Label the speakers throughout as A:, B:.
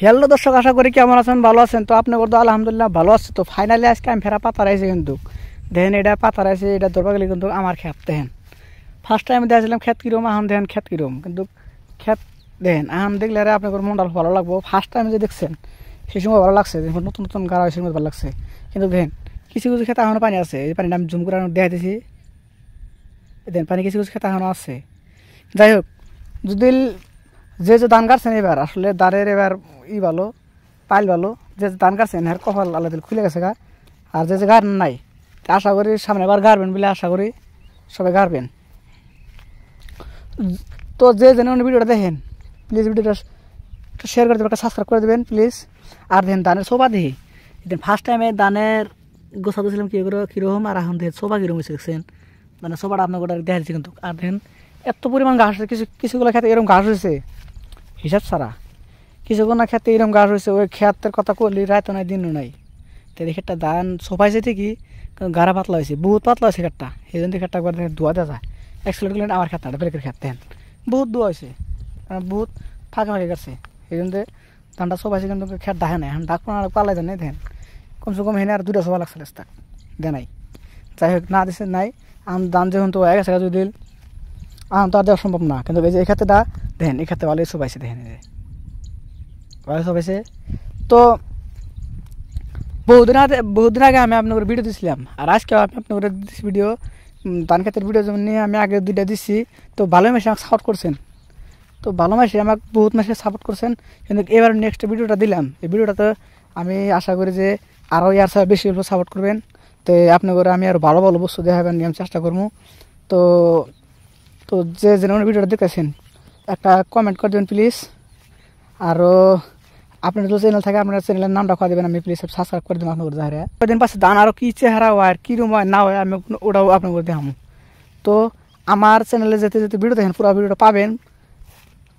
A: Hello দর্শক, আশা করি কেমন আছেন, ভালো আছেন। তো আপনি বলতো আলহামদুলিল্লাহ ভালো আছে। তো ফাইনালি আজকে আমি ফেরা পাতা রাইছি, কিন্তু দেখেন এটা পাতা রাইছি, এটা ধরবা গেলে কিন্তু আমার ক্ষেত দেখেন। ফার্স্ট টাইম দেখছিলাম ক্ষেত কিরম, আহাম দেখেন ক্ষেত কিরম, কিন্তু ক্ষেত দেখেন আহাম দেখলে আপনার মনটা ভালো লাগবো। ফার্স্ট টাইম যে দেখছেন সেই সময় ভালো লাগছে, যখন নতুন নতুন গাড়া হয়েছে ভালো লাগছে। কিন্তু দেখেন কিছু কিছু ক্ষেত এখনও পানি আছে, এই পানিটা আমি জুম করে দেখাইতেছি। দেখেন পানি কিছু কিছু ক্ষেত এখনও আছে। যাই হোক, যদি যে ধান কাটছেন এবার আসলে দাঁড়ের এবার ভালো পাইল ভালো, যে ধান কাটছেন এর কপাল আলাদা খুলে গেছে গা। আর যে গাড় নাই আশা করি সামনে এবার গাড়বেন বলে আশা করি সবাই গাড়বেন। তো যে যেন ভিডিওটা দেখেন প্লিজ ভিডিওটা শেয়ার করে দেবেন, একটা সাবস্ক্রাইব করে দেবেন প্লিজ। আর দেখেন ধানের সোফা দেখি, ফার্স্ট টাইমে ধানের গোছা দিয়েছিলাম কীরকম, আর এখন দেখেন সোফা কীরকম হয়েছে দেখছেন। মানে সোফাটা আপনার গোটা দেখা দিচ্ছে কিন্তু। আর দেখেন এত পরিমাণ ঘাস হয়েছে, কিছুগুলো খেতে এরকম ঘাস হয়েছে হিসাব ছাড়া। কিছুগুলো খেতে এরকম ঘাস হয়েছে, ওই ক্ষেতের কথা করলি রায়তো নাই দিনও নাই। তো এই ক্ষেতটা ধান সোফাইছে ঠিকই, গাড়া পাতলা হয়েছে, বহুত পাতলা হয়েছে ক্ষেতটা। সেই জন্য ক্ষেতটা একবার দেখেন ধোয়া দেওয়া যায়। এক্সপ্লেট করলেন আমার ক্ষেত না, ব্রেকের ক্ষেত দেন বহুত ধোয়া হয়েছে, বহুত ফাঁকা ফাঁকে গেছে। সেই জন্য ধানটা সোফাইছে, কিন্তু ক্ষেত ডাকে নাই। এখন ডাক পালাই দেন দেন কমসে কম হেনে আর দুটা সোফা লাগছে রাস্তা দেনাই। যাই হোক না দিচ্ছে নাই, আম ধান যখন তো হয়ে গেছে যদি আম তো আর দেওয়া সম্ভব না। কিন্তু এই যে এই ক্ষেত্রেটা দেখেন, এই ক্ষেত্রে ভালোই সোফাইছে দেখেন, ভালো সোফাইছে। তো বহুদিন আগে আমি আপনার ভিডিও দিয়েছিলাম, আর আজকে আমি আপনার ভিডিও ধান ক্ষেতের ভিডিও যেমন নিয়ে আমি আগে দুইটা দিচ্ছি। তো ভালোই মাসে আমাকে সাপোর্ট করছেন, তো ভালো মাসে আমাকে বহুত মাসে সাপোর্ট করছেন। কিন্তু এবার নেক্সট ভিডিওটা দিলাম, এই ভিডিওটাতে আমি আশা করি যে আরও ইয়ার সাথে বেশি সাপোর্ট করবেন। তো আপনার করে আমি আরও ভালো ভালো বস্তু দেখাবেন নিয়ে আমি চেষ্টা করবো। তো তো যে যেন ভিডিওটা দেখতেছেন একটা কমেন্ট করে দেবেন প্লিজ। আরও আপনার যদি চ্যানেল থাকে আপনার চ্যানেলের নামটা খাওয়া দেবেন, আমি প্লিজ সাবস্ক্রাইব করে দেবেন। আপনার জাহারে কদিন পাশে ধান আরও কী চেহারা হয়, কীরকম হয় না হয় আমি ওটাও আপনার দেখাবো। তো আমার চ্যানেলে যেতে যেতে ভিডিও দেখেন, পুরো ভিডিওটা পাবেন।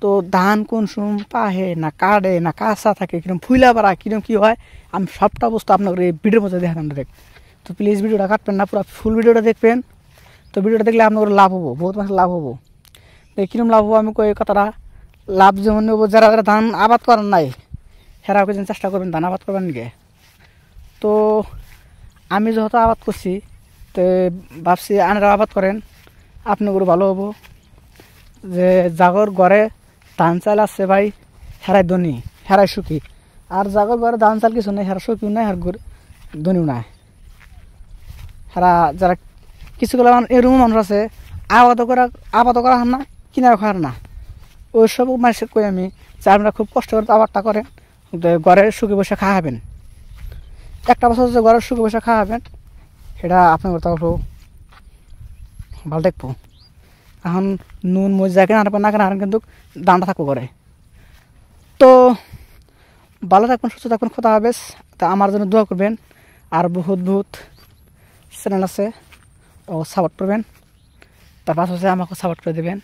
A: তো ধান কোন সময় পাহে না কাটে না কাঁচা থাকে, কিরকম ফুইলা পাড়া কিরকম কী হয়, আমি সবটা বস্তু আপনার এই ভিডিওর মধ্যে দেখাতাম ডাইরেক্ট। তো প্লিজ ভিডিওটা কাটবেন না, পুরো ফুল ভিডিওটা দেখবেন। তো ভিডিওটা দেখলে আপনার লাভ হবো, বহুত মাসে লাভ হবো। তো কীরকম লাভ হবো আমি কই কথাটা, লাভ যেমন নেবো যারা যারা ধান আবাদ করার নাই হেরাও যেন চেষ্টা করবেন ধান আবাদ করবেন নিকে। তো আমি যেহেতু আবাদ করছি, তো ভাবছি আনারা আবাদ করেন, আপনার ভালো হবো। যে জাগর ঘরে ধান চাল আছে ভাই, হেরাই ধনী হেরাই সুখী। আর জাগর ঘরে ধান চাল কিছু নেই, হেরা সুখীও নাই, হের ধনীও নাই। হেরা যারা কিছুগুলো এরকম মানুষ আছে আবাদ করা হার না, কিনা খার না, ওই সব মানুষের কই আমি যে আপনারা খুব কষ্ট করে আবাদটা করেন, ঘরে সুখে বসে খাওয়াবেন। একটা বছর যে ঘরের সুখে বসে খাওয়াবেন সেটা আপনার তাও ভালো দেখবো। এখন নুন মরিচা কেনা না কেনা হারেন, কিন্তু দামটা থাকবো করে। তো ভালো থাকবেন, সুস্থ থাকবেন, খোদা হাফেজ। তা আমার জন্য দোয়া করবেন। আর বহুত চ্যানেল আছে, ও সাপোর্ট করবেন। তার পাশে আমাকে সাপোর্ট করে দেবেন।